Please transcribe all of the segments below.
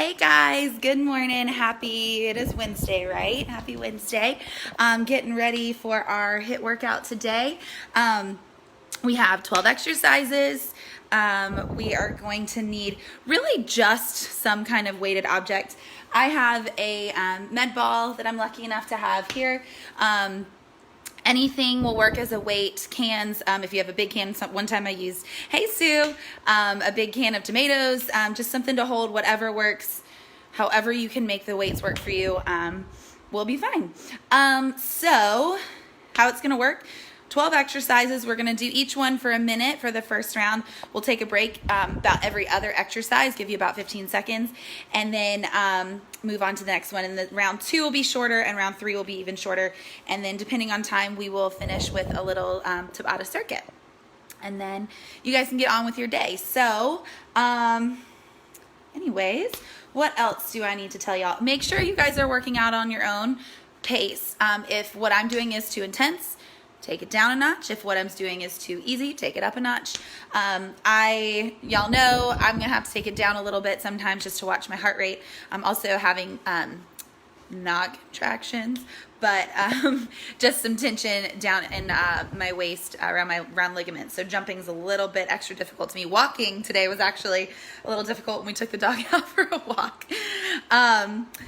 Hey guys, good morning. It is Wednesday, right? Happy Wednesday. Getting ready for our HIIT workout today. We have 12 exercises. We are going to need really just some kind of weighted object. I have a med ball that I'm lucky enough to have here. Anything will work as a weight. Cans, if you have a big can, one time I used, hey Sue, a big can of tomatoes, just something to hold, whatever works, however you can make the weights work for you, will be fine. So how it's gonna work, 12 exercises. We're gonna do each one for a minute for the first round. We'll take a break about every other exercise, give you about 15 seconds, and then move on to the next one. And the round 2 will be shorter, and round 3 will be even shorter. And then depending on time, we will finish with a little Tabata circuit. And then you guys can get on with your day. So, anyways, what else do I need to tell y'all? Make sure you guys are working out on your own pace. If what I'm doing is too intense, take it down a notch. If what I'm doing is too easy, take it up a notch. Y'all know I'm gonna have to take it down a little bit sometimes just to watch my heart rate. I'm also having not contractions, but just some tension down in my waist around my round ligaments. So jumping's a little bit extra difficult to me. Walking today was actually a little difficult when we took the dog out for a walk.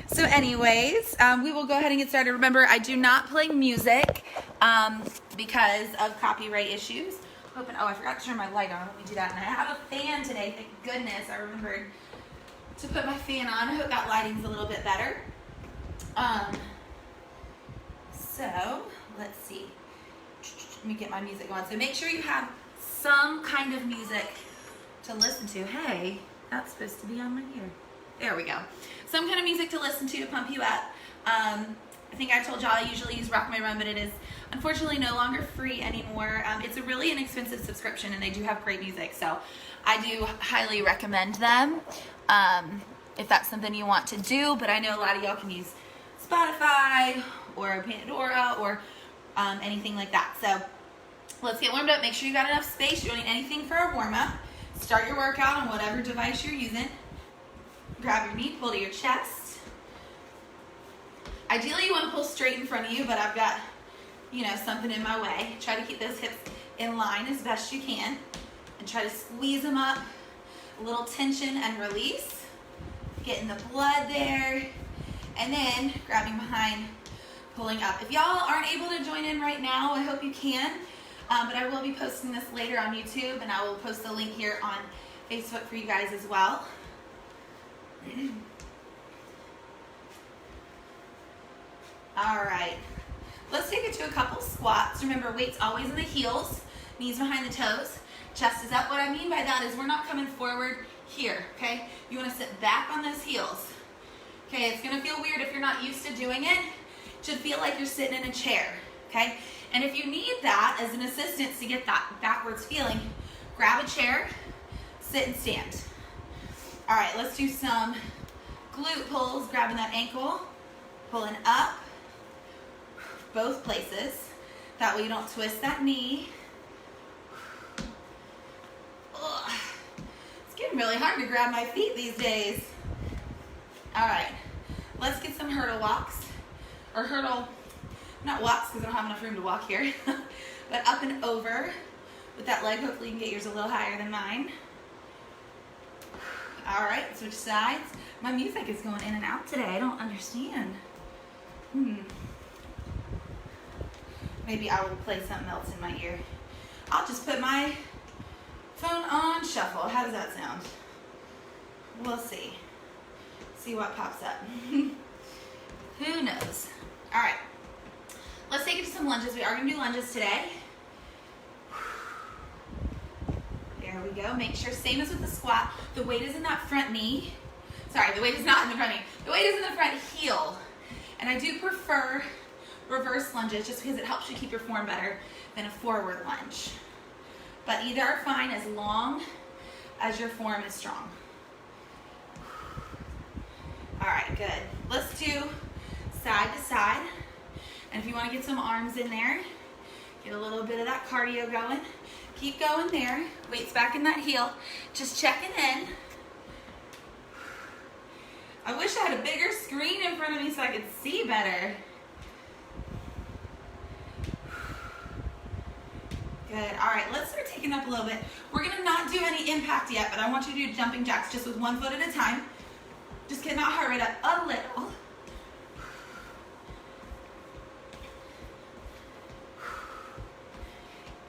So anyways, we will go ahead and get started. Remember, I do not play music because of copyright issues. Oh, I forgot to turn my light on. Let me do that. And I have a fan today. Thank goodness I remembered to put my fan on. I hope that lighting's a little bit better. So let's see. Let me get my music going. So make sure you have some kind of music to listen to. Hey, that's supposed to be on my ear. There we go. Some kind of music to listen to pump you up. I think I told y'all I usually use Rock My Run, but it is unfortunately no longer free anymore. It's a really inexpensive subscription, and they do have great music, so I do highly recommend them if that's something you want to do. But I know a lot of y'all can use Spotify or Pandora or anything like that. So let's get warmed up. Make sure you got enough space. You don't need anything for a warm-up. Start your workout on whatever device you're using. Grab your knee, pull to your chest. Ideally, you want to pull straight in front of you, but I've got, something in my way. Try to keep those hips in line as best you can, and try to squeeze them up. A little tension and release. Getting the blood there, and then grabbing behind, pulling up. If y'all aren't able to join in right now, I hope you can, but I will be posting this later on YouTube, and I will post the link here on Facebook for you guys as well. All right, let's take it to a couple squats. Remember, weight's always in the heels, knees behind the toes, chest is up. What I mean by that is we're not coming forward here, okay? You wanna sit back on those heels. Okay, it's gonna feel weird if you're not used to doing it. It should feel like you're sitting in a chair, okay? And if you need that as an assistance to get that backwards feeling, grab a chair, sit and stand. All right, let's do some glute pulls, grabbing that ankle, pulling up, both places. That way you don't twist that knee. Ugh. It's getting really hard to grab my feet these days. All right, let's get some hurdle walks, or not walks because I don't have enough room to walk here, but up and over with that leg. Hopefully you can get yours a little higher than mine. All right, switch sides. My music is going in and out today. I don't understand. Maybe I will play something else in my ear. I'll just put my phone on shuffle. How does that sound? We'll see. See what pops up. Who knows? All right, let's take it to some lunges. We are going to do lunges today. There we go. Make sure, same as with the squat, the weight is in that front knee. Sorry, the weight is not in the front knee. The weight is in the front heel. And I do prefer reverse lunges just because it helps you keep your form better than a forward lunge. But either are fine as long as your form is strong. All right, good. Let's do side to side. And if you want to get some arms in there, get a little bit of that cardio going. Keep going there. Weight's back in that heel. Just checking in. I wish I had a bigger screen in front of me so I could see better. Good. All right, let's start taking up a little bit. We're gonna not do any impact yet, but I want you to do jumping jacks just with 1 foot at a time. Just get that heart rate up a little.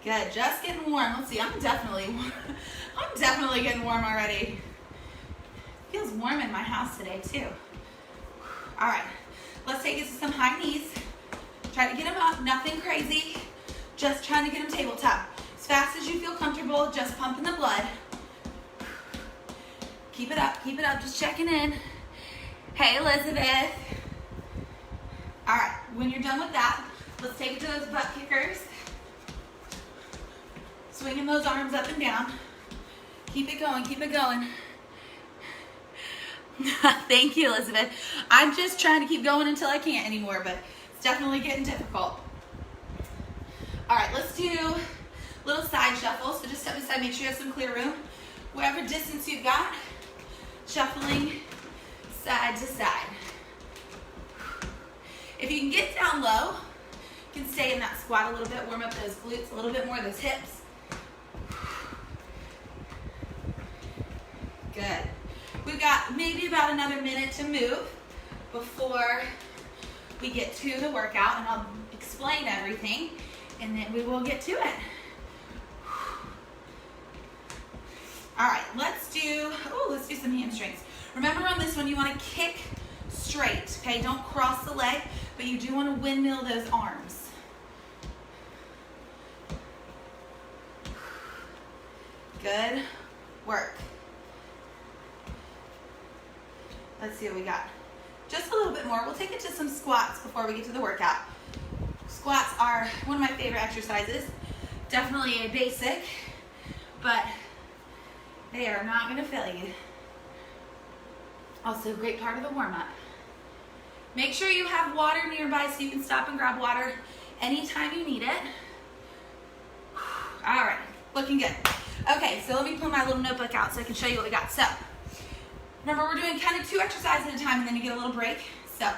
Good, just getting warm. Let's see, I'm definitely getting warm already. Feels warm in my house today too. All right, let's take it to some high knees. Try to get them up, nothing crazy. Just trying to get them tabletop. As fast as you feel comfortable, just pumping the blood. Keep it up, just checking in. Hey, Elizabeth. All right, when you're done with that, let's take it to those butt kickers. Swinging those arms up and down. Keep it going, keep it going. Thank you, Elizabeth. I'm just trying to keep going until I can't anymore, but it's definitely getting difficult. All right, let's do a little side shuffle. So just step aside, make sure you have some clear room. Whatever distance you've got, shuffling side to side. If you can get down low, you can stay in that squat a little bit, warm up those glutes a little bit more, those hips. Good. We've got maybe about another minute to move before we get to the workout, and I'll explain everything, and then we will get to it. All right, let's do some hamstrings. Remember on this one, you want to kick straight, okay? Don't cross the leg, but you do want to windmill those arms. Good work. Let's see what we got. Just a little bit more. We'll take it to some squats before we get to the workout. Squats are one of my favorite exercises. Definitely a basic, but they are not going to fail you. Also a great part of the warm-up. Make sure you have water nearby so you can stop and grab water anytime you need it. All right, looking good. Okay, so let me pull my little notebook out so I can show you what we got. So, remember we're doing kind of 2 exercises at a time and then you get a little break. So,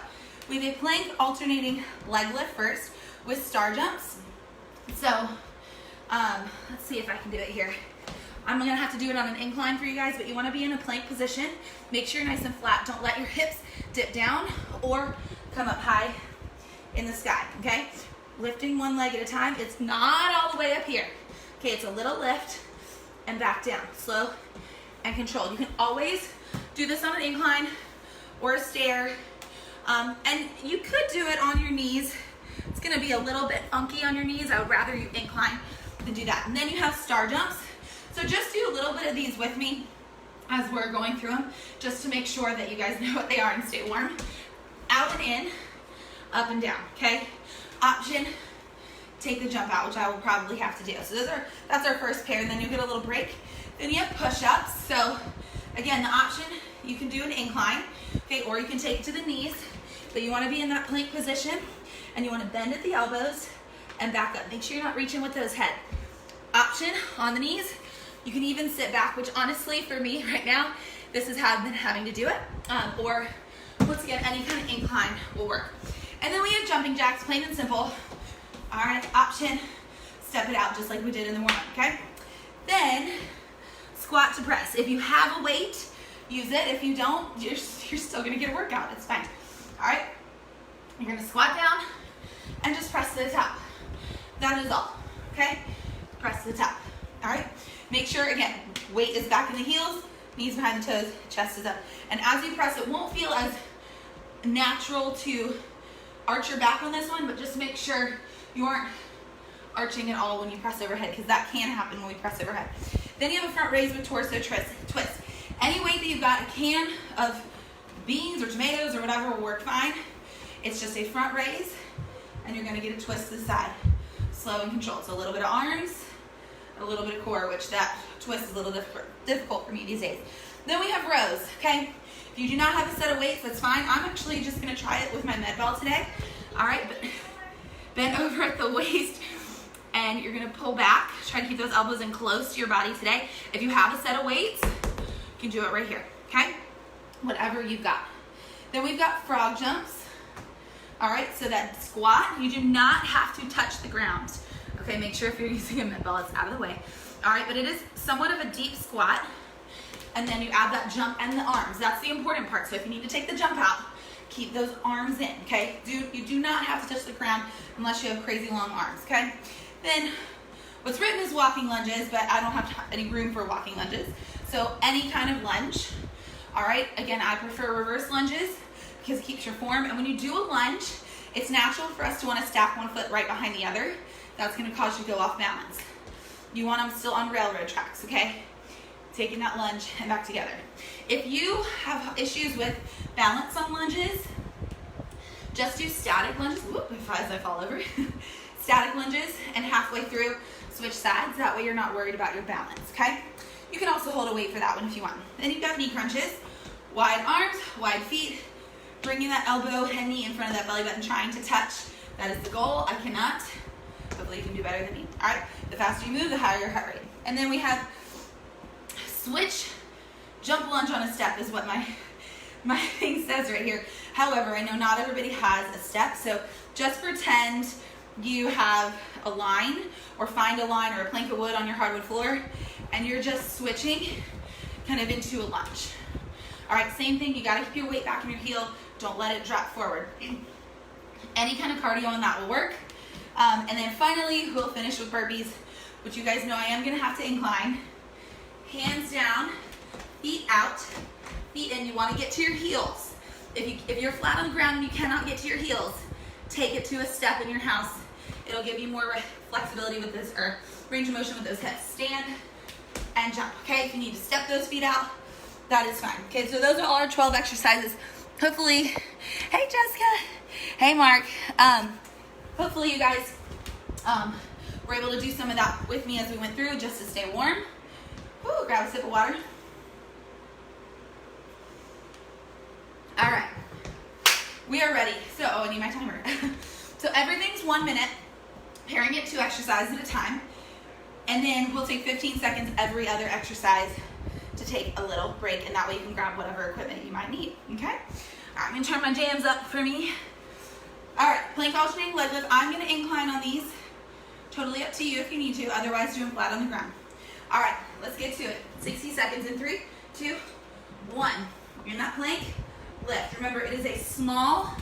we have a plank alternating leg lift first with star jumps. So, let's see if I can do it here. I'm gonna have to do it on an incline for you guys, but you wanna be in a plank position. Make sure you're nice and flat. Don't let your hips dip down or come up high in the sky, okay? Lifting one leg at a time. It's not all the way up here. Okay, it's a little lift and back down. Slow and controlled. You can always do this on an incline or a stair. And you could do it on your knees. It's gonna be a little bit funky on your knees. I would rather you incline than do that. And then you have star jumps. So just do a little bit of these with me as we're going through them, just to make sure that you guys know what they are and stay warm. Out and in, up and down, okay? Option, take the jump out, which I will probably have to do. So that's our first pair, and then you get a little break. Then you have push-ups. So again, the option, you can do an incline, okay, or you can take it to the knees, but you wanna be in that plank position, and you wanna bend at the elbows and back up. Make sure you're not reaching with those head. Option, on the knees, you can even sit back, which honestly for me right now, this is how I've been having to do it, or once again, any kind of incline will work. And then we have jumping jacks, plain and simple. All right, option, step it out just like we did in the warm-up, okay? Then, squat to press. If you have a weight, use it. If you don't, you're still gonna get a workout, it's fine. All right, you're gonna squat down and just press to the top. That is all, okay? Press to the top, all right? Make sure, again, weight is back in the heels, knees behind the toes, chest is up. And as you press, it won't feel as natural to arch your back on this one, but just make sure you aren't arching at all when you press overhead, because that can happen when we press overhead. Then you have a front raise with torso twist. Any weight that you've got, a can of beans or tomatoes or whatever will work fine. It's just a front raise, and you're gonna get a twist to the side. Slow and controlled. So a little bit of arms, a little bit of core, which that twist is a little difficult for me these days. Then we have rows, okay? If you do not have a set of weights, that's fine. I'm actually just gonna try it with my med ball today. All right, but bend over at the waist, and you're gonna pull back. Try to keep those elbows in close to your body today. If you have a set of weights, you can do it right here, okay? Whatever you've got. Then we've got frog jumps. All right, so that squat, you do not have to touch the ground. Okay, make sure if you're using a med ball, it's out of the way. All right, but it is somewhat of a deep squat. And then you add that jump and the arms. That's the important part. So if you need to take the jump out, keep those arms in, okay? You do not have to touch the ground unless you have crazy long arms, okay? Then what's written is walking lunges, but I don't have any room for walking lunges. So any kind of lunge, all right? Again, I prefer reverse lunges because it keeps your form. And when you do a lunge, it's natural for us to want to stack one foot right behind the other. That's going to cause you to go off balance. You want them still on railroad tracks, okay? Taking that lunge and back together. If you have issues with balance on lunges, just do static lunges. Whoop, as I fall over. Static lunges, and halfway through, switch sides. That way you're not worried about your balance, okay? You can also hold a weight for that one if you want. Then you've got knee crunches. Wide arms, wide feet. Bringing that elbow and knee in front of that belly button, trying to touch. That is the goal. I cannot. Hopefully you can do better than me. All right, the faster you move, the higher your heart rate. And then we have switch, jump lunge on a step is what my thing says right here. However, I know not everybody has a step, so just pretend you have a line or find a line or a plank of wood on your hardwood floor and you're just switching kind of into a lunge. All right, same thing, you gotta keep your weight back in your heel, don't let it drop forward. Any kind of cardio on that will work. And then finally, we'll finish with burpees, which you guys know I am gonna have to incline. Hands down, feet out, feet in. You want to get to your heels. If you're flat on the ground and you cannot get to your heels, take it to a step in your house. It'll give you more flexibility with this, or range of motion with those hips. Stand and jump, okay? If you need to step those feet out, that is fine. Okay, so those are all our 12 exercises. Hopefully, hey Jessica, hey Mark. Hopefully you guys were able to do some of that with me as we went through, just to stay warm. Ooh, grab a sip of water. All right, we are ready. So, I need my timer. So everything's 1 minute, pairing it 2 exercises at a time. And then we'll take 15 seconds every other exercise to take a little break, and that way you can grab whatever equipment you might need, okay? All right, I'm gonna turn my jams up for me. All right, plank alternating leg lift. I'm gonna incline on these. Totally up to you if you need to, otherwise do them flat on the ground. All right, let's get to it. 60 seconds in 3, 2, 1. You're in that plank, lift. Remember, it is a small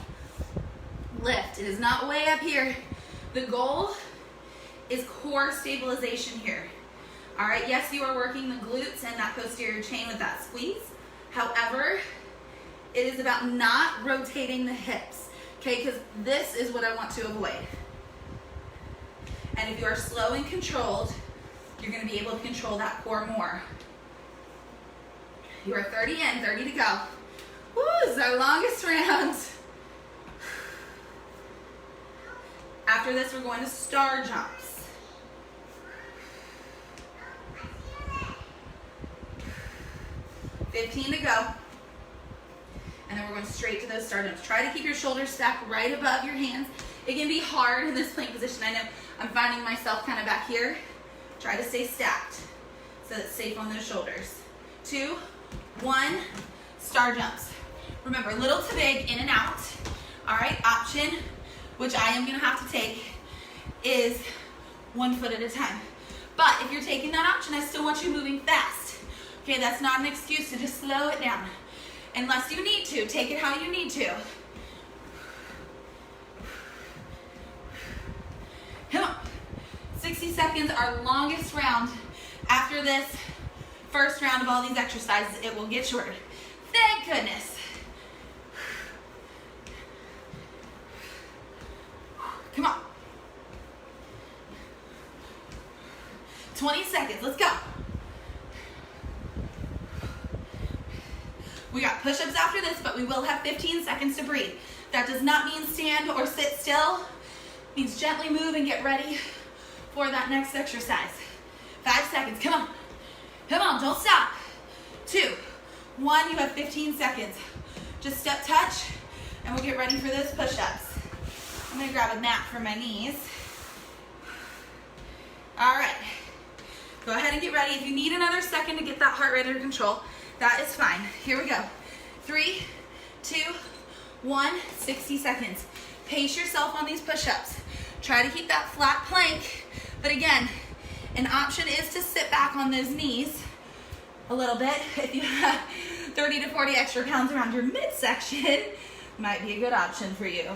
lift. It is not way up here. The goal is core stabilization here. All right, yes, you are working the glutes and that posterior chain with that squeeze. However, it is about not rotating the hips, okay? Because this is what I want to avoid. And if you are slow and controlled, you're gonna be able to control that core more. You are 30 in, 30 to go. Woo, this is our longest round. After this, we're going to star jumps. $15 to go. And then we're going straight to those star jumps. Try to keep your shoulders stacked right above your hands. It can be hard in this plank position. I know I'm finding myself kind of back here. Try to stay stacked so it's safe on those shoulders. 2, 1, star jumps. Remember, little to big, in and out. All right, option, which I am gonna have to take, is 1 foot at a time. But if you're taking that option, I still want you moving fast. Okay, that's not an excuse to just slow it down. Unless you need to, take it how you need to. Come on. 60 seconds, our longest round. After this first round of all these exercises, it will get shorter. Thank goodness. Come on. 20 seconds, let's go. We got push-ups after this, but we will have 15 seconds to breathe. That does not mean stand or sit still. It means gently move and get ready for that next exercise. 5 seconds, come on. Come on, don't stop. 2, 1, you have 15 seconds. Just step touch, and we'll get ready for those push-ups. I'm gonna grab a mat for my knees. All right, go ahead and get ready. If you need another second to get that heart rate under control, that is fine. Here we go. 3, 2, 60 seconds. Pace yourself on these push-ups. Try to keep that flat plank, but again, an option is to sit back on those knees a little bit. If you have 30 to 40 extra pounds around your midsection, might be a good option for you.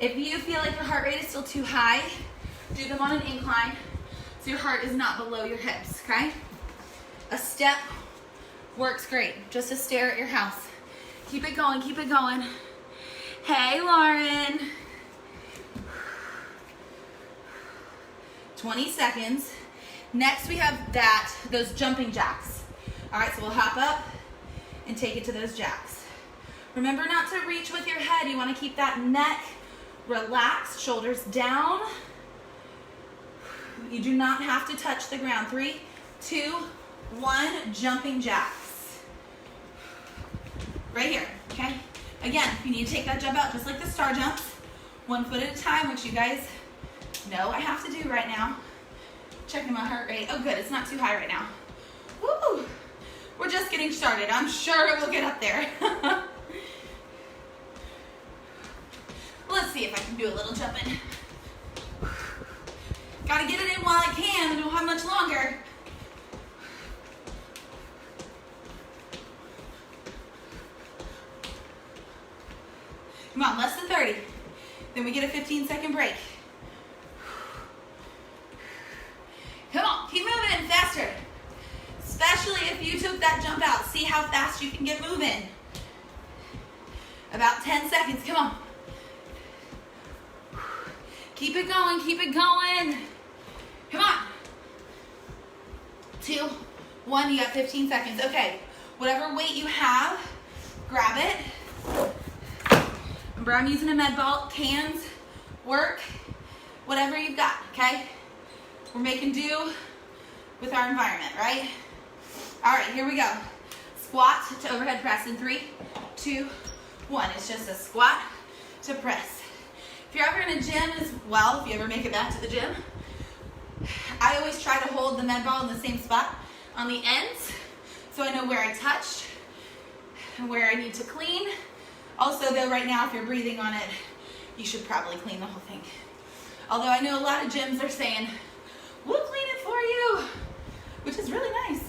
If you feel like your heart rate is still too high, do them on an incline so your heart is not below your hips, okay? A step works great. Just a stare at your house. Keep it going, keep it going. Hey, Lauren. 20 seconds. Next we have those jumping jacks. All right, so we'll hop up and take it to those jacks. Remember not to reach with your head. You want to keep that neck relaxed, shoulders down. You do not have to touch the ground. 3, 2, 1, jumping jacks. Right here, okay? Again, you need to take that jump out just like the star jumps, 1 foot at a time, which you guys know I have to do right now. Checking my heart rate. Oh good, it's not too high right now. Woo! We're just getting started. I'm sure it will get up there. Let's see if I can do a little jumping. Gotta get it in while I can. I don't have much longer. Come on, less than 30. Then we get a 15-second break. Come on, keep moving faster. Especially if you took that jump out. See how fast you can get moving. About 10 seconds, come on. Keep it going, keep it going. Come on. 2, 1, you got 15 seconds. Okay, whatever weight you have, grab it. Remember, I'm using a med ball. Cans work, whatever you've got, okay? We're making do with our environment, right? All right, here we go. Squat to overhead press in 3, 2, 1. It's just a squat to press. If you're ever in a gym as well, if you ever make it back to the gym, I always try to hold the med ball in the same spot on the ends so I know where I touched and where I need to clean. Also, though, right now, if you're breathing on it, you should probably clean the whole thing. Although I know a lot of gyms are saying, we'll clean it for you, which is really nice.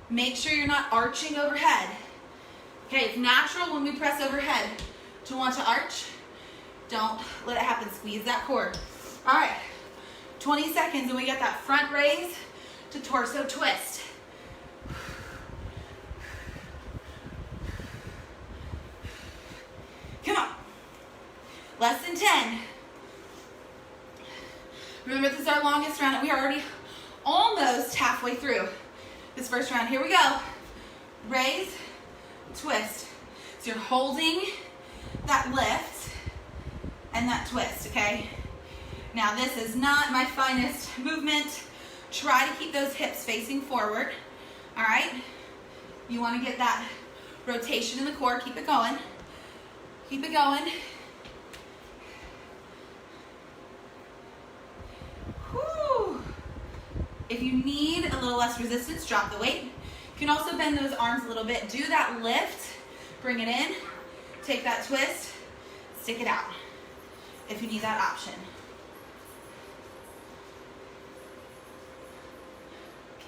Make sure you're not arching overhead. Okay, it's natural when we press overhead to want to arch. Don't let it happen. Squeeze that core. All right, 20 seconds and we get that front raise to torso twist. Come on. Less than 10. Remember, this is our longest round, and we are already almost halfway through this first round. Here we go. Raise, twist. So you're holding that lift and that twist, okay? Now, this is not my finest movement. Try to keep those hips facing forward, all right? You want to get that rotation in the core. Keep it going. Keep it going. Whew. If you need a little less resistance, drop the weight. You can also bend those arms a little bit. Do that lift, bring it in, take that twist, stick it out if you need that option.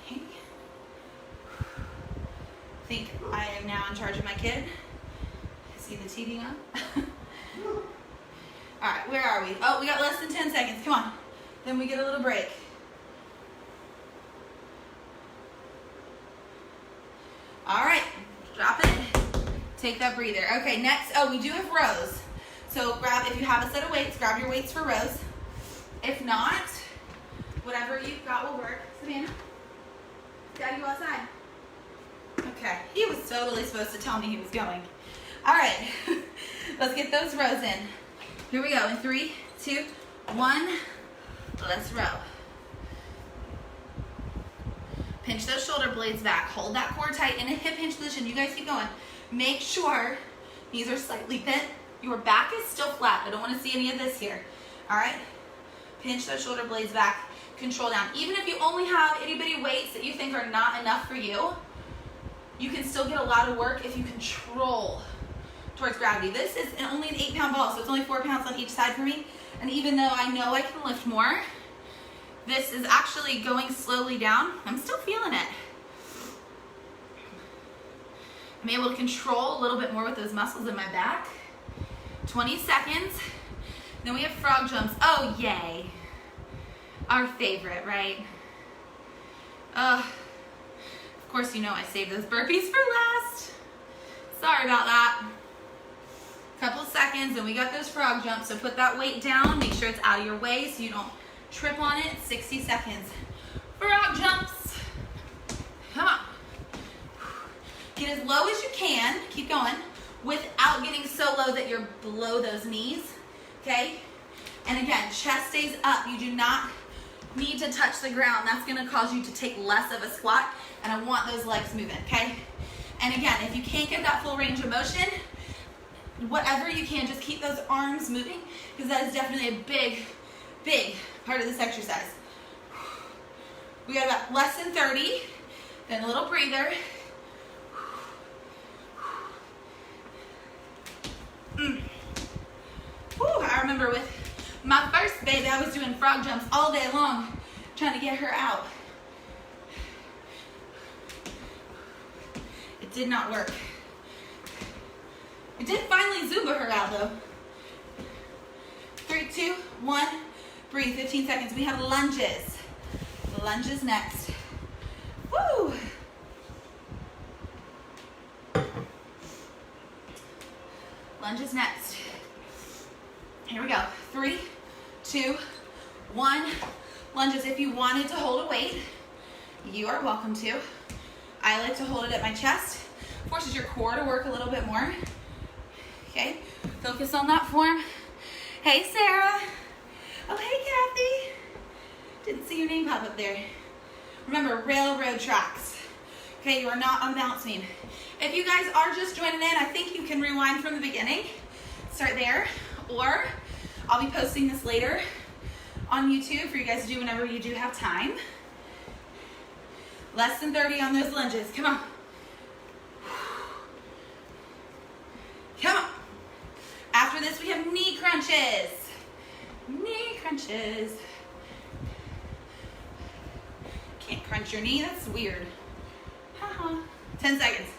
Okay. I think I am now in charge of my kid. See the TV on? All right, where are we? Oh, we got less than 10 seconds. Come on. Then we get a little break. All right, drop it. Take that breather. Okay, next, oh, we do have rows. So grab, if you have a set of weights, grab your weights for rows. If not, whatever you've got will work. Savannah, Daddy, go outside. Okay, he was totally supposed to tell me he was going. All right, let's get those rows in. Here we go, in 3, 2, 1, let's row. Pinch those shoulder blades back. Hold that core tight in a hip hinge position. You guys keep going. Make sure knees are slightly bent. Your back is still flat. I don't want to see any of this here. All right, Pinch those shoulder blades back, control down. Even if you only have itty bitty weights that you think are not enough for you, you can still get a lot of work if you control towards gravity. This is only an 8-pound ball, so it's only 4 pounds on each side for me. And even though I know I can lift more, this is actually going slowly down. I'm still feeling it. I'm able to control a little bit more with those muscles in my back. 20 seconds. Then we have frog jumps. Oh, yay. Our favorite, right? Of course, you know I saved those burpees for last. Sorry about that. Couple seconds, and we got those frog jumps. So put that weight down. Make sure it's out of your way so you don't trip on it. 60 seconds. Frog jumps. Come on. Get as low as you can. Keep going. Without getting so low that you're below those knees. Okay? And again, chest stays up. You do not need to touch the ground. That's going to cause you to take less of a squat. And I want those legs moving. Okay? And again, if you can't get that full range of motion, whatever you can, just keep those arms moving, because that is definitely a big, big part of this exercise. We got about less than 30, then a little breather. Whew, I remember with my first baby, I was doing frog jumps all day long, trying to get her out. It did not work. I did finally Zumba her out though. 3, 2, 1, breathe, 15 seconds. We have lunges. Lunges next. Woo! Lunges next. Here we go. 3, 2, 1. Lunges. If you wanted to hold a weight, you are welcome to. I like to hold it at my chest. Forces your core to work a little bit more. Okay, focus on that form. Hey, Sarah. Oh, hey, Kathy. Didn't see your name pop up there. Remember, railroad tracks. Okay, you are not on the balance beam. If you guys are just joining in, I think you can rewind from the beginning. Start there, or I'll be posting this later on YouTube for you guys to do whenever you do have time. Less than 30 on those lunges. Come on. Come on. After this, we have knee crunches. Knee crunches. Can't crunch your knee. That's weird. 10 seconds.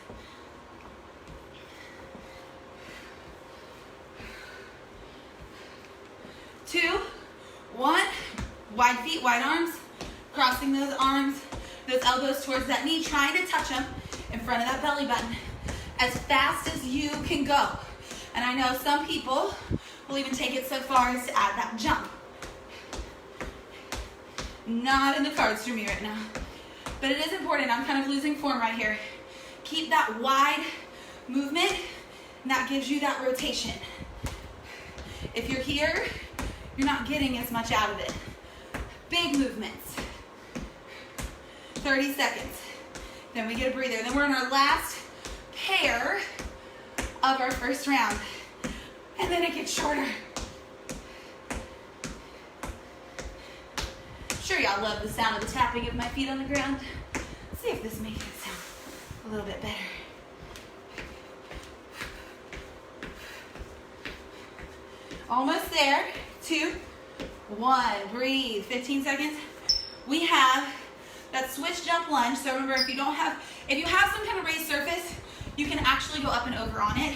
2, 1. Wide feet, wide arms. Crossing those arms, those elbows towards that knee. Trying to touch them in front of that belly button as fast as you can go. And I know some people will even take it so far as to add that jump. Not in the cards for me right now. But it is important. I'm kind of losing form right here. Keep that wide movement, and that gives you that rotation. If you're here, you're not getting as much out of it. Big movements. 30 seconds. Then we get a breather. Then we're in our last pair of our first round. And then it gets shorter. Sure, y'all love the sound of the tapping of my feet on the ground. Let's see if this makes it sound a little bit better. Almost there. 2, 1. Breathe. 15 seconds. We have that switch jump lunge. So remember, if you have some kind of raised surface, you can actually go up and over on it.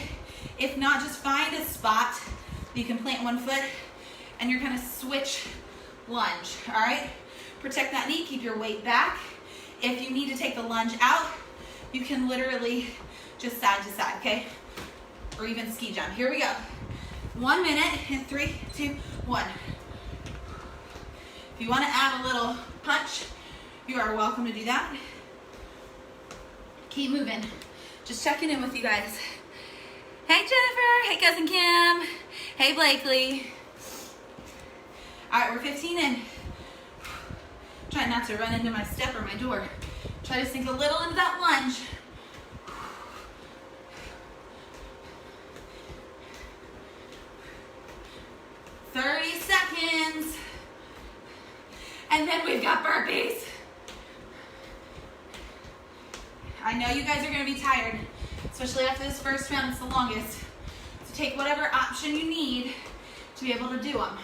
If not, just find a spot you can plant one foot and you're gonna switch lunge. All right. Protect that knee. Keep your weight back. If you need to take the lunge out, you can literally just side to side. Okay. Or even ski jump. Here we go. 1 minute in 3, 2, 1. If you want to add a little punch, you are welcome to do that. Keep moving. Just checking in with you guys. Hey Jennifer, hey Cousin Kim, hey Blakely. All right, we're 15 in. Try not to run into my step or my door. Try to sink a little into that lunge. (30 seconds). And then we've got burpees. I know you guys are gonna be tired, especially after this first round, it's the longest. So take whatever option you need to be able to do them.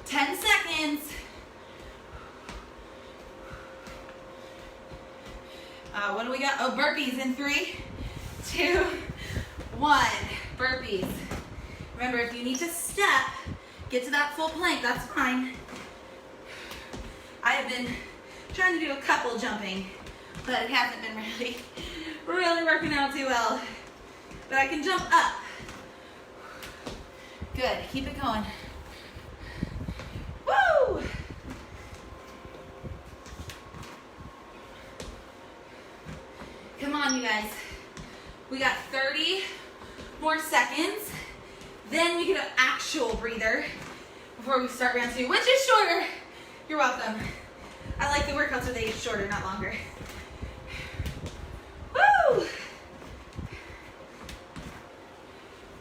10 seconds. What do we got? Oh, burpees in 3, 2, 1. Burpees. Remember, if you need to step, get to that full plank, that's fine. I have been trying to do a couple jumping, but it hasn't been really working out too well. But I can jump up. Good, keep it going. Woo! Come on, you guys. We got 30 more seconds. Then we get an actual breather before we start round 2, which is shorter. You're welcome. I like the workouts where they get shorter, not longer. Woo!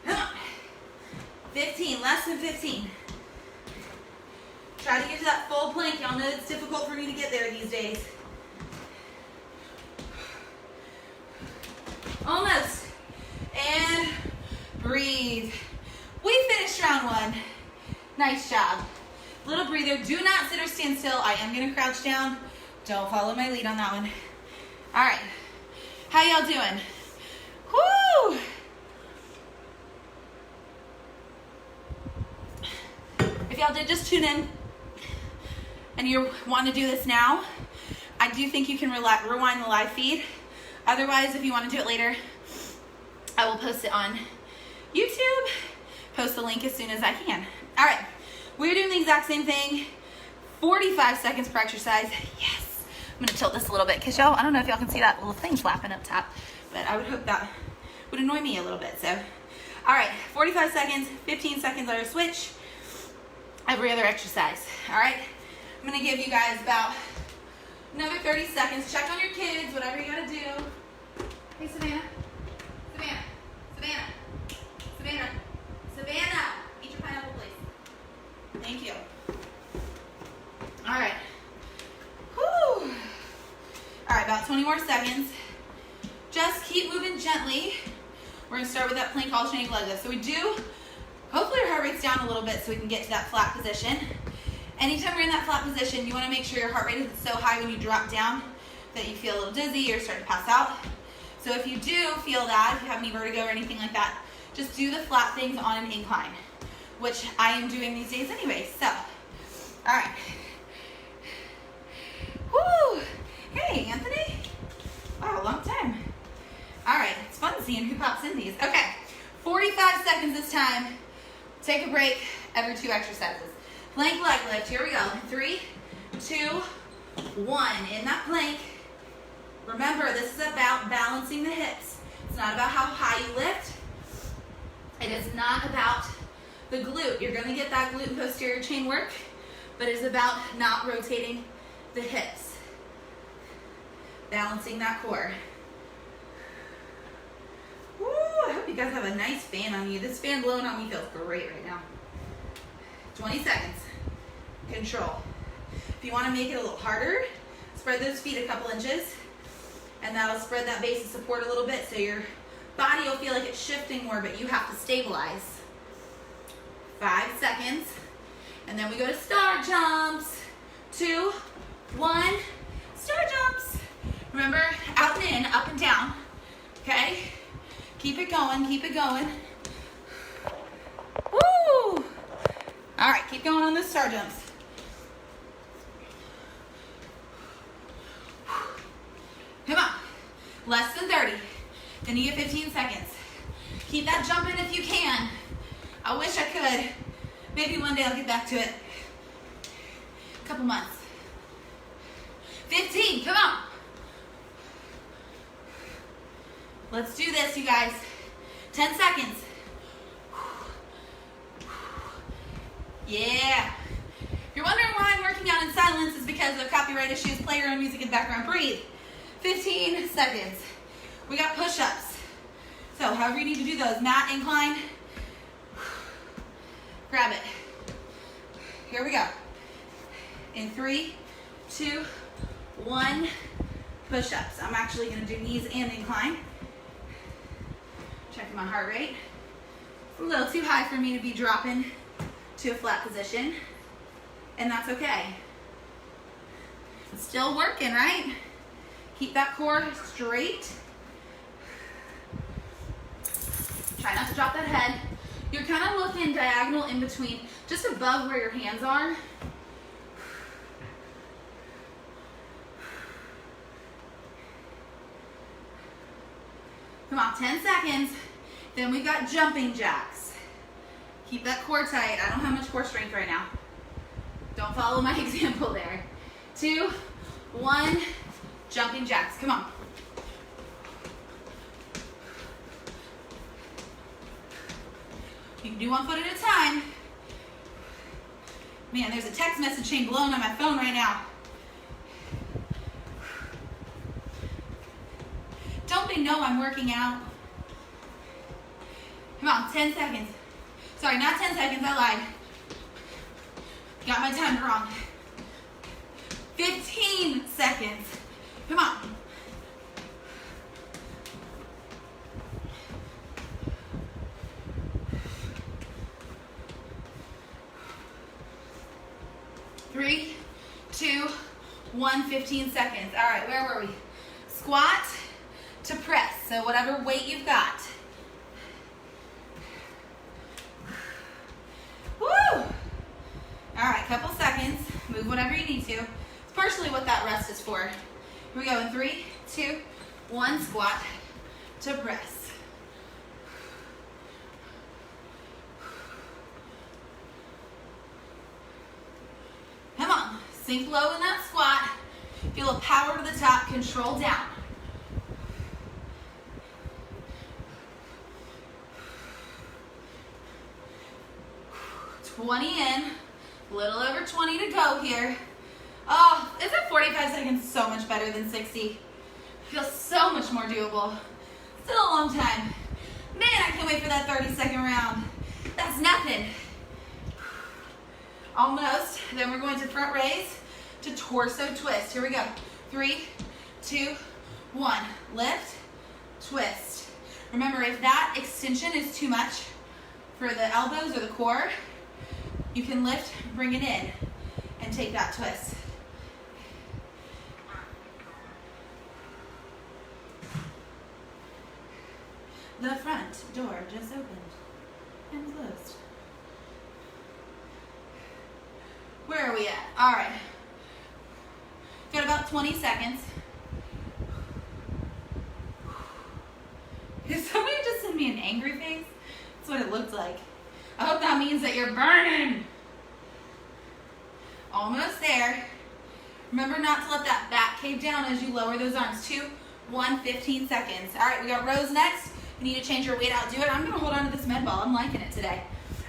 Come on. 15, less than 15. Try to get to that full plank. Y'all know it's difficult for me to get there these days. Almost. And breathe. We finished round 1. Nice job. Little breather. Do not sit or stand still. I am going to crouch down. Don't follow my lead on that one. All right. How y'all doing? Woo! If y'all did just tune in and you want to do this now, I do think you can rewind the live feed. Otherwise, if you want to do it later, I will post it on YouTube. Post the link as soon as I can. All right, we're doing the exact same thing. 45 seconds per exercise. Yes. I'm gonna tilt this a little bit because y'all, I don't know if y'all can see that little thing flapping up top, but I would hope that would annoy me a little bit. So, all right, 45 seconds, 15 seconds let her switch. Every other exercise. All right, I'm gonna give you guys about another 30 seconds. Check on your kids, whatever you gotta do. Hey, Savannah. Savannah. Savannah. Savannah. Savannah. Eat your pineapple, please. Thank you. All right. Whew. All right, about 20 more seconds. Just keep moving gently. We're gonna start with that plank alternating leg lift. So we do, hopefully our heart rate's down a little bit so we can get to that flat position. Anytime you're in that flat position, you wanna make sure your heart rate isn't so high when you drop down that you feel a little dizzy or start to pass out. So if you do feel that, if you have any vertigo or anything like that, just do the flat things on an incline, which I am doing these days anyway. So, all right. Woo! Hey, Anthony. Wow, long time. All right, it's fun seeing who pops in these. Okay, 45 seconds this time. Take a break every 2 exercises. Plank leg lift, here we go. 3, 2, 1. In that plank. Remember, this is about balancing the hips. It's not about how high you lift. It is not about the glute. You're gonna get that glute and posterior chain work, but it's about not rotating the hips. Balancing that core. Woo, I hope you guys have a nice fan on you. This fan blowing on me feels great right now. 20 seconds. Control. If you wanna make it a little harder, spread those feet a couple inches, and that'll spread that base of support a little bit so your body will feel like it's shifting more, but you have to stabilize. 5 seconds. And then we go to star jumps. 2, 1, star jumps. Remember, out and in, up and down. Okay? Keep it going, keep it going. Woo! All right, keep going on those star jumps. Come on. Less than 30. Then you get 15 seconds. Keep that jumping if you can. I wish I could. Maybe one day I'll get back to it. A couple months. 15, come on. Let's do this, you guys. 10 seconds. Yeah. If you're wondering why I'm working out in silence, it's because of copyright issues. Play your own music in the background. Breathe. 15 seconds. We got push-ups. So however you need to do those. Mat incline. Grab it. Here we go. In 3, 2, 1, push-ups. I'm actually gonna do knees and incline. Checking my heart rate. It's a little too high for me to be dropping to a flat position, and that's okay. It's still working, right? Keep that core straight. Try not to drop that head. You're kind of looking diagonal in between, just above where your hands are. Come on, 10 seconds. Then we've got jumping jacks. Keep that core tight. I don't have much core strength right now. Don't follow my example there. 2, 1, jumping jacks. Come on. You can do one foot at a time. Man, there's a text message chain blowing on my phone right now. Don't they know I'm working out? Come on, 10 seconds. Sorry, not 10 seconds, I lied. Got my timer wrong. 15 seconds. Come on. Three, 2, 1, 15 seconds. All right, where were we? Squat to press. So whatever weight you've got. Woo! All right, couple seconds. Move whatever you need to. It's partially what that rest is for. Here we go in 3, 2, 1, squat to press. Come on, sink low in that squat. Feel a power to the top, control down. $20 in, a little over 20 to go here. Oh, isn't 45 seconds so much better than 60? Feels so much more doable. Still a long time. Man, I can't wait for that 30-second round. That's nothing. Almost. Then we're going to front raise to torso twist. Here we go. 3, 2, 1. Lift, twist. Remember, if that extension is too much for the elbows or the core, you can lift, bring it in, and take that twist. The front door just opened and closed. Where are we at? All right. Got about 20 seconds. Did somebody just send me an angry face? That's what it looked like. I hope that means that you're burning. Almost there. Remember not to let that back cave down as you lower those arms. 2, 1, 15 seconds. All right, we got rows next. You need to change your weight out. Do it. I'm going to hold on to this med ball. I'm liking it today.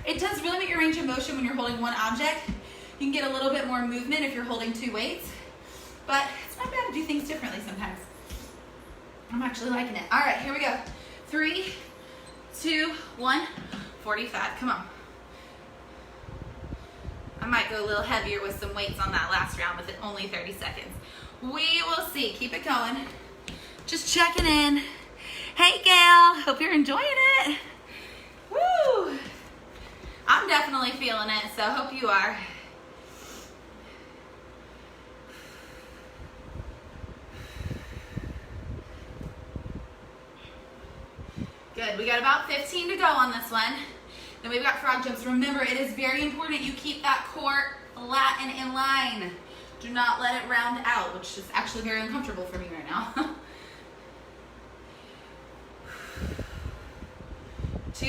It does really make your range of motion when you're holding one object. You can get a little bit more movement if you're holding 2 weights. But it's not bad to do things differently sometimes. I'm actually liking it. All right, here we go. 3, 2, 1, 45. Come on. I might go a little heavier with some weights on that last round with it only 30 seconds. We will see. Keep it going. Just checking in. Hey, Gail. Hope you're enjoying it. Woo! I'm definitely feeling it, so I hope you are. Good. We got about 15 to go on this one. Then we've got frog jumps. Remember, it is very important you keep that core flat and in line. Do not let it round out, which is actually very uncomfortable for me right now. 2,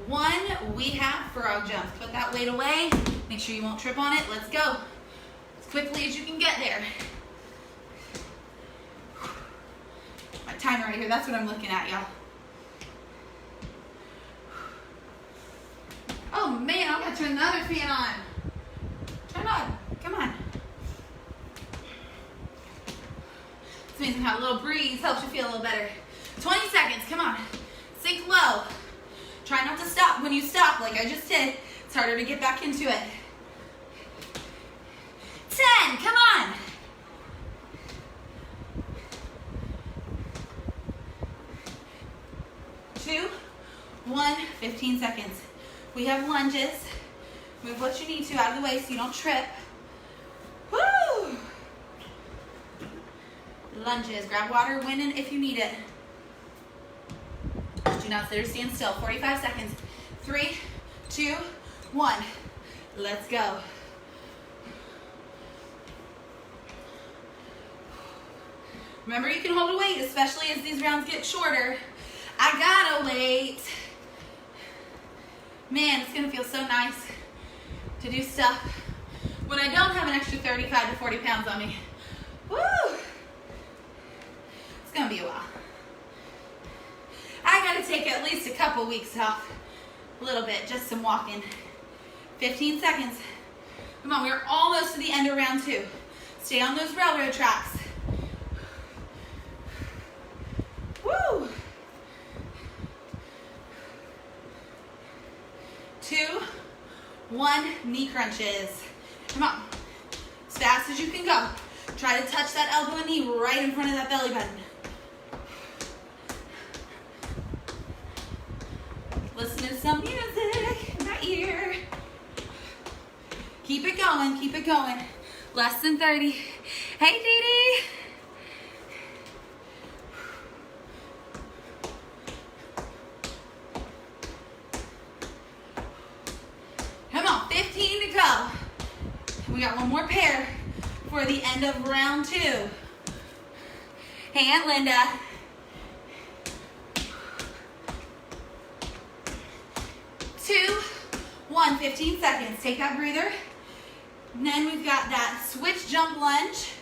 1, we have frog jumps. Put that weight away. Make sure you won't trip on it. Let's go. As quickly as you can get there. My timer right here, that's what I'm looking at, y'all. Oh man, I'm gonna turn the other fan on. Turn on, come on. This means I have a little breeze, helps you feel a little better. 20 seconds, come on. Sink low. Try not to stop when you stop like I just did. It's harder to get back into it. 10, come on. 2, 1, 15 seconds. We have lunges. Move what you need to out of the way so you don't trip. Woo! Lunges. Grab water when and if you need it. Do not sit or stand still. 45 seconds. 3, 2, 1. Let's go. Remember, you can hold a weight, especially as these rounds get shorter. I gotta wait. Man, it's gonna feel so nice to do stuff when I don't have an extra 35 to 40 pounds on me. Woo! It's gonna be a while. I gotta take at least a couple weeks off. A little bit, just some walking. 15 seconds. Come on, we're almost to the end of round 2. Stay on those railroad tracks. Woo! 2, 1, knee crunches. Come on, as fast as you can go. Try to touch that elbow and knee right in front of that belly button. Listen to some music in my ear. Keep it going, keep it going. Less than 30. Hey, Dee Dee. Come on, 15 to go. We got one more pair for the end of round 2. Hey, Aunt Linda. 2, 1, 15 seconds. Take that breather. And then we've got that switch jump lunge.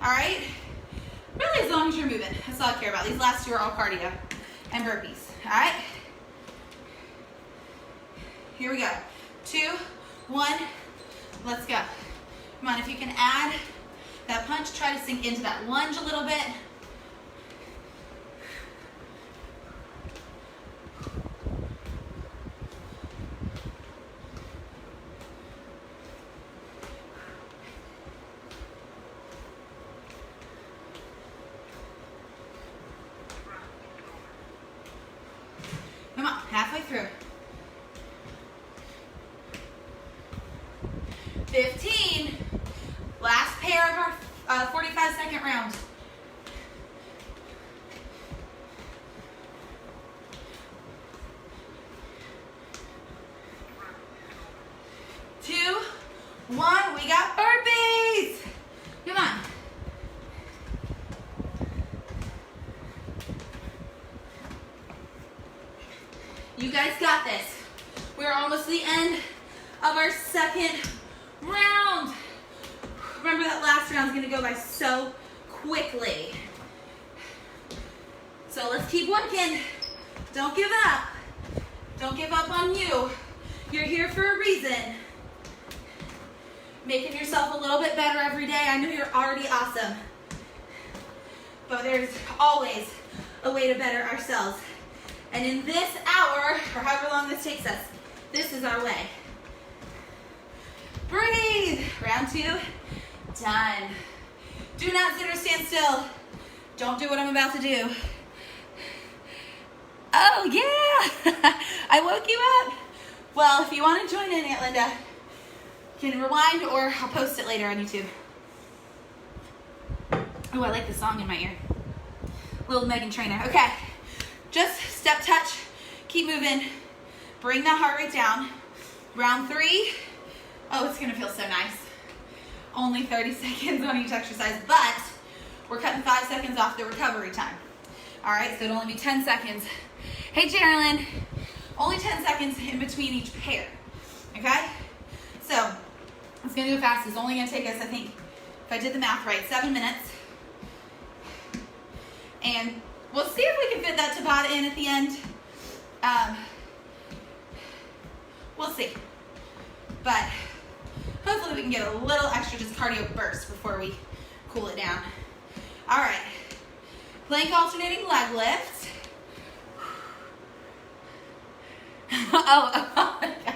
All right? Really, as long as you're moving. That's all I care about. These last 2 are all cardio and burpees. All right? Here we go. 2, 1, let's go. Come on, if you can add that punch, try to sink into that lunge a little bit. Come on, halfway through. 15. Last pair of our 45-second round. 2, 1. We got burpees. Come on. You guys got this. We're almost to the end of our second round. Remember, that last round's gonna go by so quickly. So let's keep working. Don't give up. Don't give up on you. You're here for a reason. Making yourself a little bit better every day. I know you're already awesome. But there's always a way to better ourselves. And in this hour, or however long this takes us, this is our way. Breathe. Round 2, done. Do not sit or stand still. Don't do what I'm about to do. Oh, yeah. I woke you up. Well, if you want to join in, Aunt Linda, you can rewind or I'll post it later on YouTube. Oh, I like the song in my ear. Little Megan Trainor. Okay. Just step touch. Keep moving. Bring that heart rate down. Round 3. Oh, it's going to feel so nice. Only 30 seconds on each exercise, but we're cutting 5 seconds off the recovery time. All right, so it'll only be 10 seconds. Hey, Geraldine, only 10 seconds in between each pair, okay? So it's going to go fast. It's only going to take us, I think, if I did the math right, 7 minutes. And we'll see if we can fit that Tabata in at the end. We'll see. But hopefully we can get a little extra just cardio burst before we cool it down. All right. Plank alternating leg lift. oh my gosh.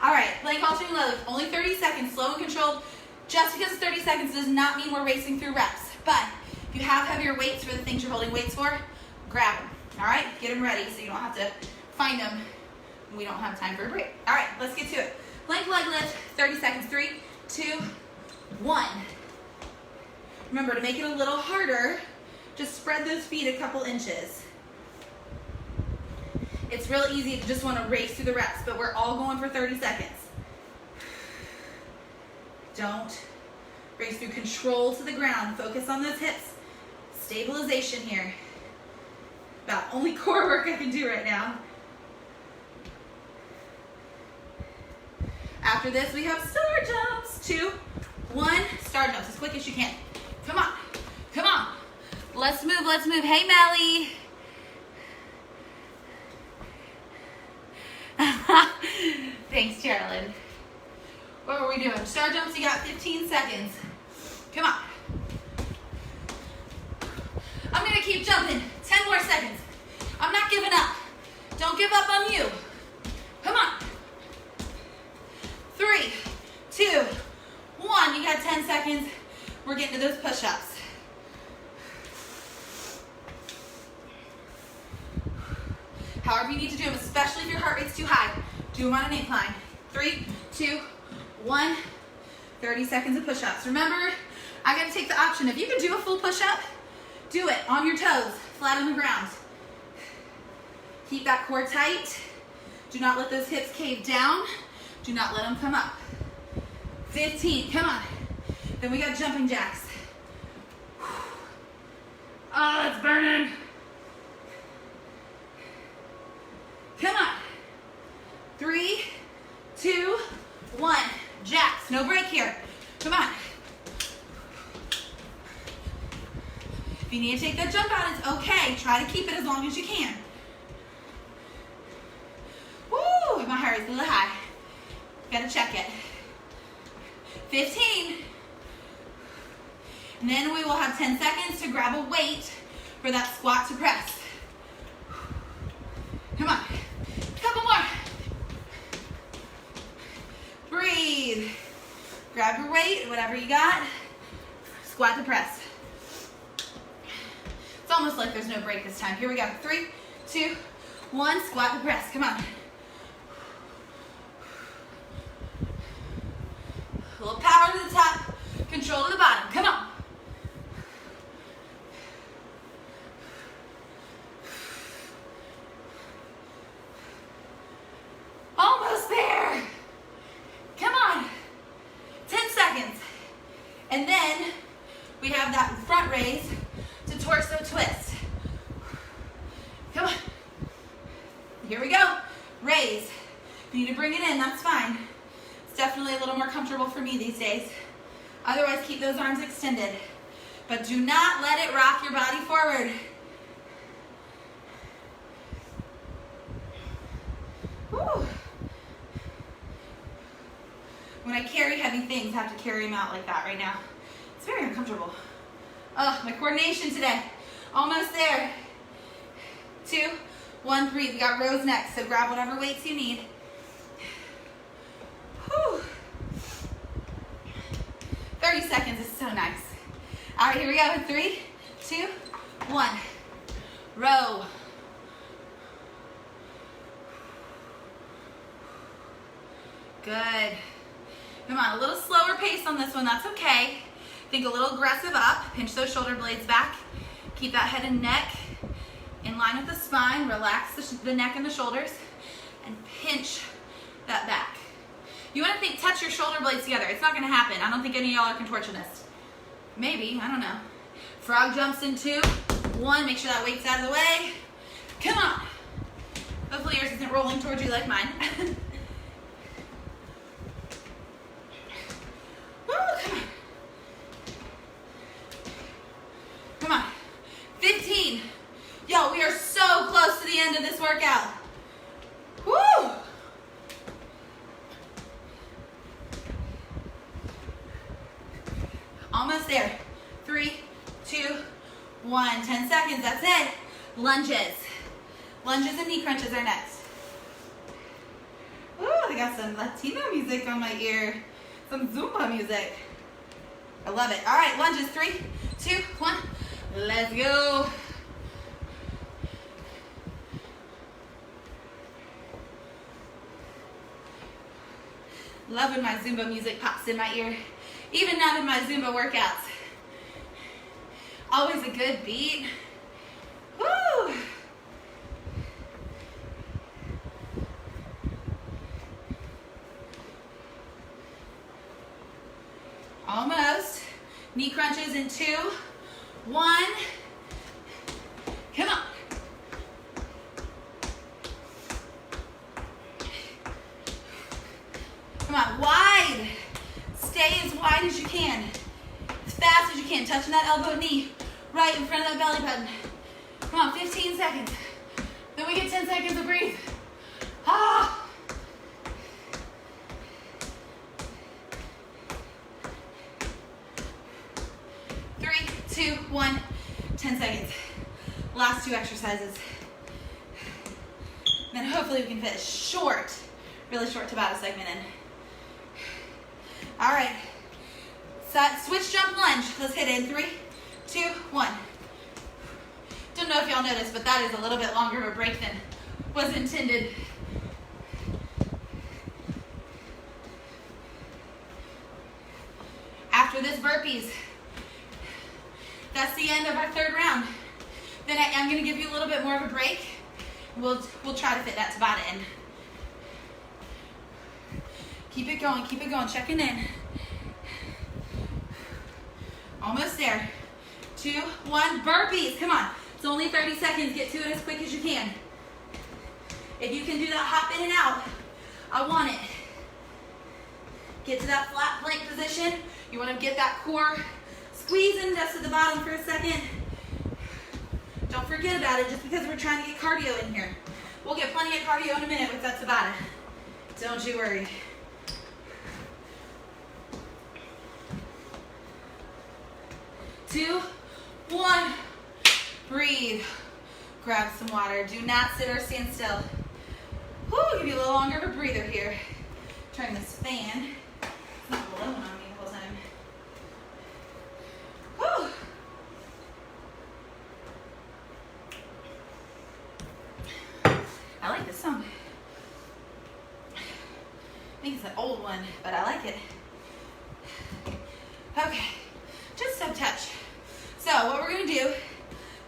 All right, plank alternate level, only 30 seconds, slow and controlled. Just because it's 30 seconds does not mean we're racing through reps. But if you have heavier weights for the things you're holding weights for, grab them. All right, get them ready so you don't have to find them when we don't have time for a break. All right, let's get to it. Plank leg lift, 30 seconds, 3, 2, 1. Remember, to make it a little harder, just spread those feet a couple inches. It's real easy to just want to race through the reps, but we're all going for 30 seconds. Don't race through. Control to the ground. Focus on those hips. Stabilization here. About only core work I can do right now. After this, we have star jumps. 2, 1, star jumps as quick as you can. Come on. Come on. Let's move. Let's move. Hey, Melly. Thanks, Carolyn. What were we doing? Star jumps, you got 15 seconds. Come on. I'm going to keep jumping. 10 more seconds. I'm not giving up. Don't give up on you. Come on. 3, 2, 1. You got 10 seconds. We're getting to those push-ups. However you need to do them, especially if your heart rate's too high. Do them on an incline. 3, 2, 1. 30 seconds of push-ups. Remember, I got to take the option. If you can do a full push-up, do it on your toes, flat on the ground. Keep that core tight. Do not let those hips cave down. Do not let them come up. 15, come on. Then we got jumping jacks. Oh, it's burning. Come on. 3, 2, 1. Jacks. No break here. Come on. If you need to take that jump out, it's okay. Try to keep it as long as you can. Woo! My heart is a little high. Gotta check it. 15. And then we will have 10 seconds to grab a weight for that squat to press. Come on. Couple more. Breathe. Grab your weight, whatever you got. Squat to press. It's almost like there's no break this time. Here we go. 3, 2, 1. Squat to press. Come on. A little power to the top. Control to the bottom. Come on. Almost there. Come on. 10 seconds. And then we have that front raise to torso twist. Come on. Here we go. Raise. If you need to bring it in, that's fine. It's definitely a little more comfortable for me these days. Otherwise, keep those arms extended. But do not let it rock your body forward. Woo. When I carry heavy things, I have to carry them out like that right now. It's very uncomfortable. Oh, my coordination today. Almost there. 2, 1, breathe. We got rows next, so grab whatever weights you need. Whew. 30 seconds is so nice. All right, here we go. 3, 2, 1. Row. Good. Come on, a little slower pace on this one. That's okay. Think a little aggressive up. Pinch those shoulder blades back. Keep that head and neck in line with the spine. Relax the neck and the shoulders. And pinch that back. You want to touch your shoulder blades together. It's not going to happen. I don't think any of y'all are contortionists. Maybe. I don't know. Frog jumps in 2, 1. Make sure that weight's out of the way. Come on. Hopefully yours isn't rolling towards you like mine. Woo, come on. Come on. 15. Yo, we are so close to the end of this workout. Woo! Almost there. 3, 2, 1. 10 seconds. That's it. Lunges. Lunges and knee crunches are next. Woo, the got some Latino music on my ear. Some Zumba music. I love it. All right, lunges. 3, 2, 1. Let's go. Love when my Zumba music pops in my ear. Even not in my Zumba workouts. Always a good beat. Woo! Almost. Knee crunches in 2, 1. Come on. Come on, wide. Stay as wide as you can. As fast as you can. Touching that elbow and knee right in front of that belly button. Come on, 15 seconds. Then we get 10 seconds to breathe. Ah. 3, 2, 1. 10 seconds. Last 2 exercises. Then hopefully we can fit a short, really short Tabata segment in. All right. Switch jump lunge. Let's hit it in 3, 2, 1. Don't know if y'all noticed, but that is a little bit longer of a break than was intended. After this burpees, that's the end of our 3rd round. Then I'm going to give you a little bit more of a break. We'll try to fit that Tabata in. Keep it going, checking in. Almost there. 2, 1, burpees, come on. It's only 30 seconds, get to it as quick as you can. If you can do that hop in and out, I want it. Get to that flat plank position. You want to get that core squeezing just at the bottom for a second. Don't forget about it just because we're trying to get cardio in here. We'll get plenty of cardio in a minute with that Tabata. Don't you worry. 2, 1. Breathe. Grab some water. Do not sit or stand still. Woo, give you a little longer of a breather here. Turn this fan. It's not blowing on me the whole time. Woo. I like this song. I think it's an old one, but I like it. Okay, just a touch. So what we're gonna do,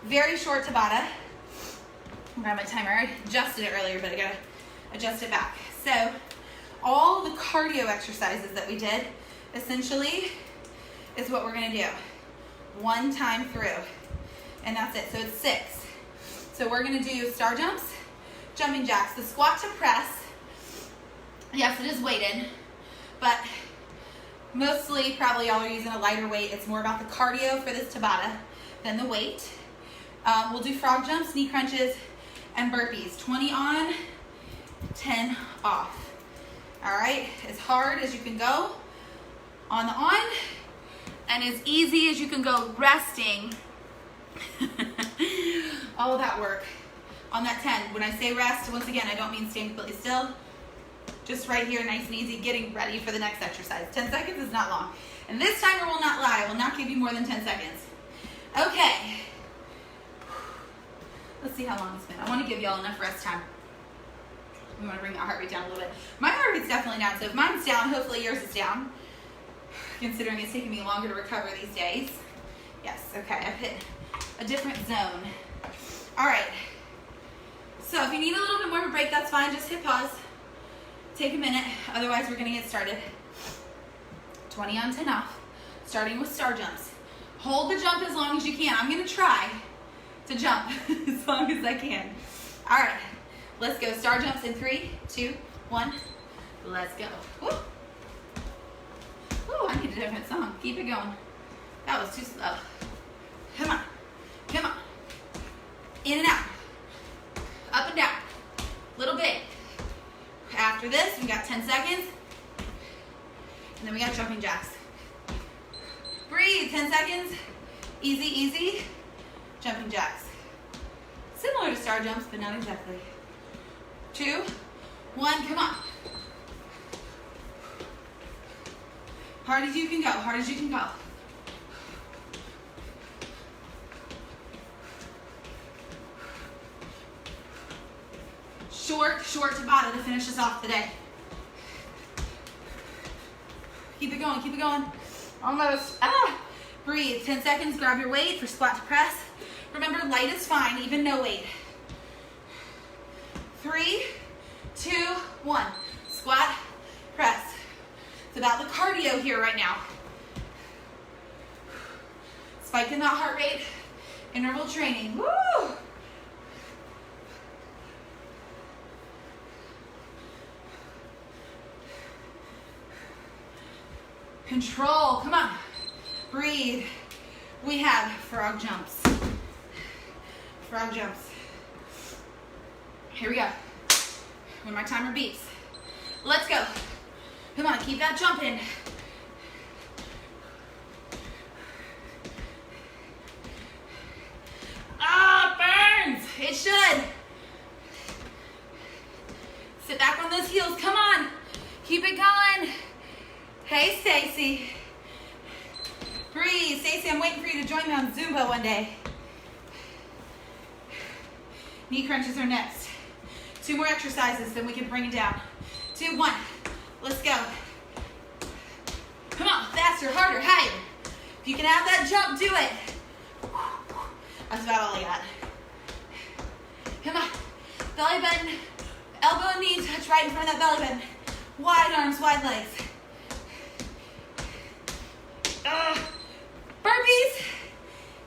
very short Tabata. Grab my timer. I adjusted it earlier, but I gotta adjust it back. So all the cardio exercises that we did, essentially, is what we're gonna do. 1 time through, and that's it. So it's 6. So we're gonna do star jumps, jumping jacks, the squat to press. Yes, it is weighted, but mostly probably y'all are using a lighter weight. It's more about the cardio for this Tabata than the weight. We'll do frog jumps, knee crunches, and burpees. 20 on, 10 off. All right, as hard as you can go on the on, and as easy as you can go resting. All of that work on that 10. When I say rest, once again, I don't mean staying completely still. Just right here, nice and easy, getting ready for the next exercise. 10 seconds is not long. And this timer will not lie. I will not give you more than 10 seconds. Okay. Let's see how long it's been. I want to give y'all enough rest time. We want to bring that heart rate down a little bit. My heart rate's definitely down, so if mine's down, hopefully yours is down. Considering it's taking me longer to recover these days. Yes, okay, I've hit a different zone. All right. So if you need a little bit more of a break, that's fine. Just hit pause. Take a minute, otherwise we're gonna get started. 20 on, 10 off, starting with star jumps. Hold the jump as long as you can. I'm gonna try to jump as long as I can. All right, let's go. Star jumps in 3, 2, 1. Let's go. Woo. Woo, I need a different song. Keep it going. That was too slow. Come on, come on. In and out, up and down, little bit. After this, we got 10 seconds, and then we got jumping jacks. Breathe, 10 seconds, easy, easy, jumping jacks. Similar to star jumps, but not exactly. 2, 1, come on. Hard as you can go, hard as you can go. Short Tabata to finish us off today. Keep it going, keep it going. Almost. Breathe. 10 seconds, grab your weight for squat to press. Remember, light is fine, even no weight. 3, 2, 1. Squat, press. It's about the cardio here right now. Spike in that heart rate. Interval training. Woo! Control, come on. Breathe. We have frog jumps. Frog jumps. Here we go. When my timer beeps. Let's go. Come on, keep that jumping. Burns. It should. Sit back on those heels. Come on. Keep it going. Hey, Stacy. Breathe. Stacy, I'm waiting for you to join me on Zumba one day. Knee crunches are next. 2 more exercises, then we can bring it down. 2, 1. Let's go. Come on, faster, harder, higher. If you can have that jump, do it. That's about all I got. Come on. Belly button, elbow and knee touch right in front of that belly button. Wide arms, wide legs. Burpees.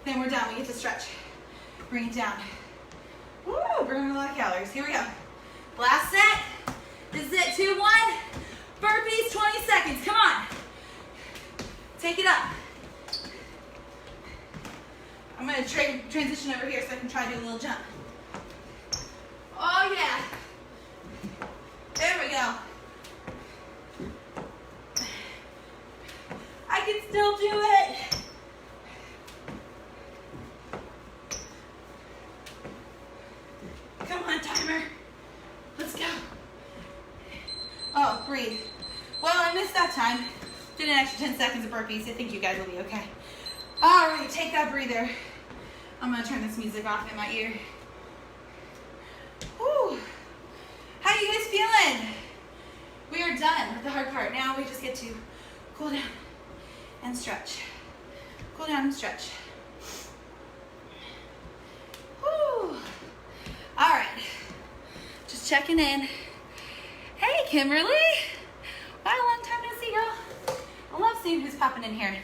Then we're done. We get to stretch. Bring it down. Woo, burning a lot of calories. Here we go. Last set. This is it. 2, 1. Burpees, 20 seconds. Come on. Take it up. I'm going to transition over here so I can try to do a little jump. Oh, yeah. There we go. I can still do it. Come on, timer. Let's go. Oh, breathe. Well, I missed that time. Did an extra 10 seconds of burpees. I think you guys will be okay. All right, take that breather. I'm going to turn this music off in my ear. Whew. How you guys feeling? We are done with the hard part. Now we just get to cool down and stretch. Cool down and stretch. Whew. All right. Just checking in. Hey, Kimberly. Wow, long time no see, girl. I love seeing who's popping in here.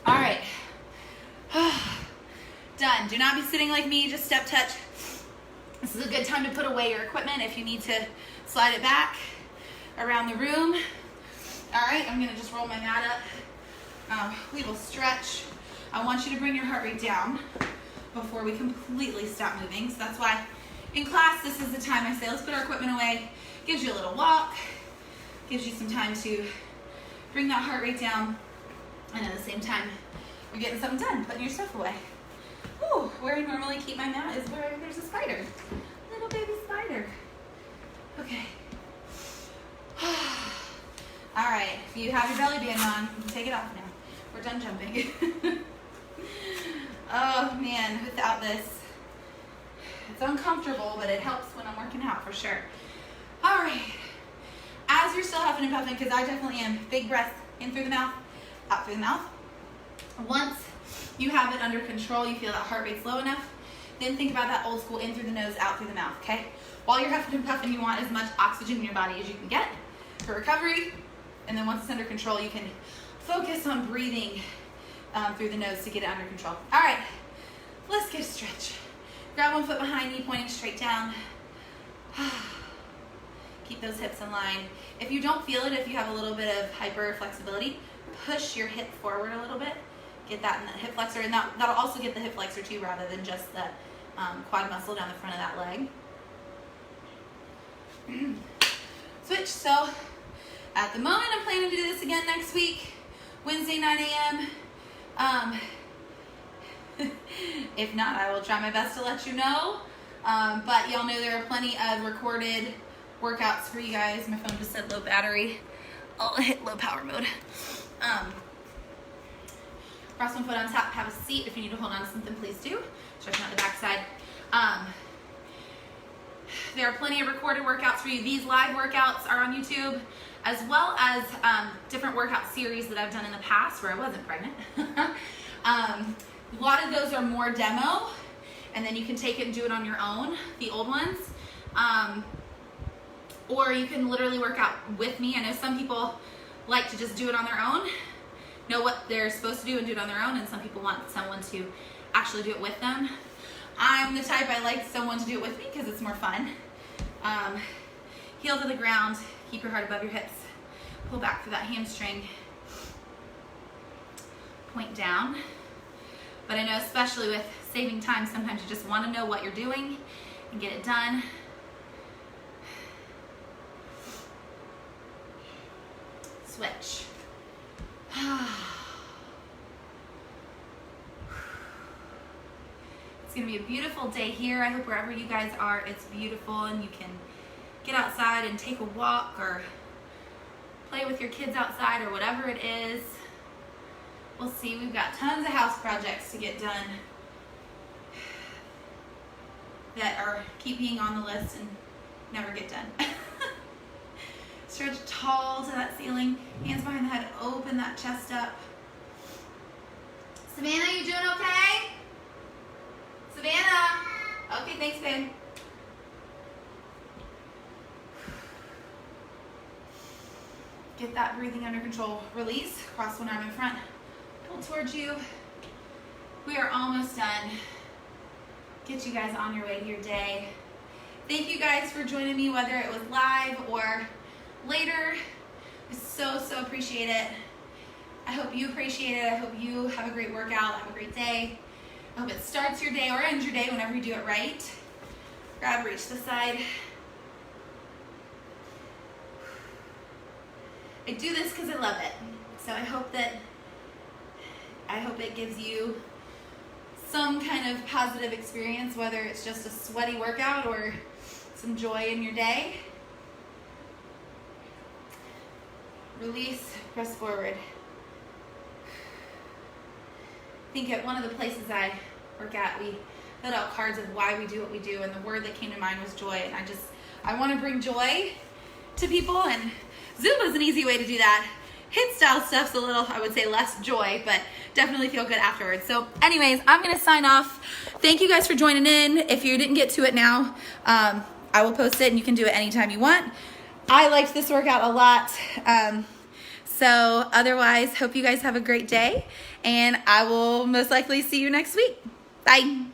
All right. Done. Do not be sitting like me, just step touch. This is a good time to put away your equipment if you need to slide it back around the room. All right, I'm gonna just roll my mat up. We will stretch. I want you to bring your heart rate down before we completely stop moving. So that's why in class, this is the time I say, let's put our equipment away. Gives you a little walk, gives you some time to bring that heart rate down, and at the same time, you're getting something done, putting your stuff away. Ooh, where I normally keep my mat is where there's a spider. Little baby spider. Okay. All right, if you have your belly band on, you can take it off now. We're done jumping. Oh man, without this, it's uncomfortable, but it helps when I'm working out for sure. All right, as you're still huffing and puffing, because I definitely am, big breath in through the mouth, out through the mouth. Once you have it under control, you feel that heart rate's low enough, then think about that old school in through the nose, out through the mouth, okay? While you're huffing and puffing, you want as much oxygen in your body as you can get for recovery, and then once it's under control, you can focus on breathing through the nose to get it under control. All right, let's get a stretch. Grab one foot behind you, pointing straight down. Keep those hips in line. If you don't feel it, if you have a little bit of hyper flexibility, push your hip forward a little bit. Get that in the hip flexor, and that'll also get the hip flexor too, rather than just the quad muscle down the front of that leg. Switch. So at the moment, I'm planning to do this again next week, Wednesday, 9 a.m. If not, I will try my best to let you know. But y'all know there are plenty of recorded workouts for you guys. My phone just said low battery. I'll hit low power mode. Cross one foot on top, have a seat. If you need to hold on to something, please do. Stretching out the backside. There are plenty of recorded workouts for you. These live workouts are on YouTube, as well as different workout series that I've done in the past where I wasn't pregnant. A lot of those are more demo, and then you can take it and do it on your own, the old ones. Or you can literally work out with me. I know some people like to just do it on their own, know what they're supposed to do and do it on their own, and some people want someone to actually do it with them. I'm the type, I like someone to do it with me because it's more fun. Heel to the ground, keep your heart above your hips, pull back through that hamstring, point down. But I know especially with saving time, sometimes you just want to know what you're doing and get it done. Switch. It's gonna be a beautiful day here. I hope wherever you guys are, it's beautiful and you can get outside and take a walk or play with your kids outside or whatever it is. We'll see. We've got tons of house projects to get done that are keep being on the list and never get done. Stretch tall to that ceiling. Hands behind the head. Open that chest up. Savannah, you doing okay? Savannah. Okay, thanks, babe. Get that breathing under control. Release. Cross one arm in front. Pull towards you. We are almost done. Get you guys on your way to your day. Thank you guys for joining me, whether it was live or later. I so appreciate it. I hope you appreciate it. I hope you have a great workout, have a great day. I hope it starts your day or ends your day whenever you do it right. Grab, reach the side. I do this because I love it. So I hope it gives you some kind of positive experience, whether it's just a sweaty workout or some joy in your day. Release, press forward. I think at one of the places I work at, we put out cards of why we do what we do, and the word that came to mind was joy. And I want to bring joy to people, and Zumba is an easy way to do that. HIIT style stuff's a little, I would say, less joy, but definitely feel good afterwards. So anyways, I'm going to sign off. Thank you guys for joining in. If you didn't get to it now, I will post it and you can do it anytime you want. I liked this workout a lot. So otherwise, hope you guys have a great day, and I will most likely see you next week. Bye.